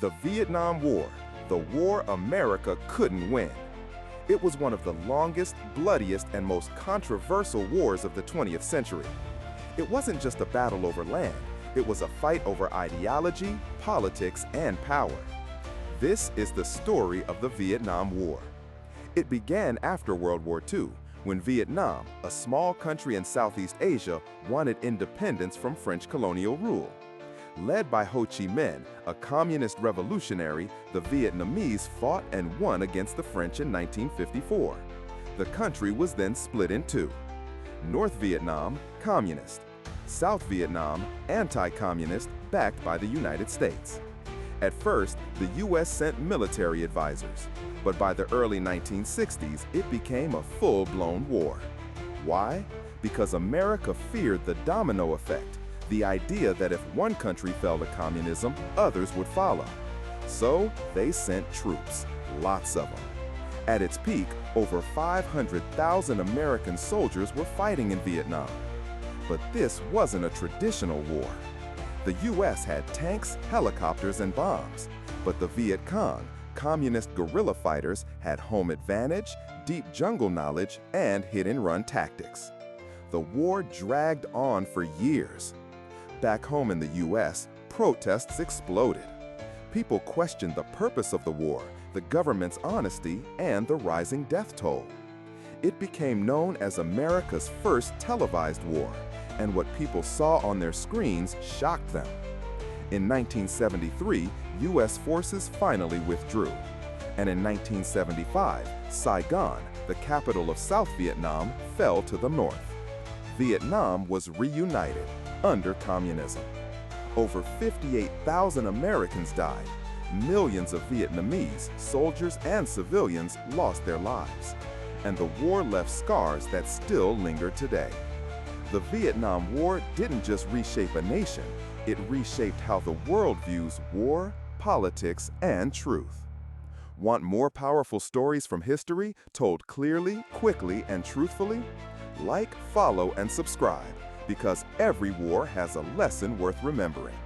The Vietnam War, the war America couldn't win. It was one of the longest, bloodiest, and most controversial wars of the 20th century. It wasn't just a battle over land, it was a fight over ideology, politics, and power. This is the story of the Vietnam War. It began after World War II, when Vietnam, a small country in Southeast Asia, wanted independence from French colonial rule. Led by Ho Chi Minh, a communist revolutionary, the Vietnamese fought and won against the French in 1954. The country was then split in two. North Vietnam, communist. South Vietnam, anti-communist, backed by the United States. At first, the U.S. sent military advisors, but by the early 1960s, it became a full-blown war. Why? Because America feared the domino effect, the idea that if one country fell to communism, others would follow. So they sent troops, lots of them. At its peak, over 500,000 American soldiers were fighting in Vietnam. But this wasn't a traditional war. The U.S. had tanks, helicopters, and bombs, but the Viet Cong, communist guerrilla fighters, had home advantage, deep jungle knowledge, and hit-and-run tactics. The war dragged on for years. Back home in the U.S., protests exploded. People questioned the purpose of the war, the government's honesty, and the rising death toll. It became known as America's first televised war, and what people saw on their screens shocked them. In 1973, U.S. forces finally withdrew, and in 1975, Saigon, the capital of South Vietnam, fell to the north. Vietnam was reunited under communism. Over 58,000 Americans died. Millions of Vietnamese, soldiers and civilians, lost their lives. And the war left scars that still linger today. The Vietnam War didn't just reshape a nation, it reshaped how the world views war, politics, and truth. Want more powerful stories from history told clearly, quickly, and truthfully? Like, follow, and subscribe, because every war has a lesson worth remembering.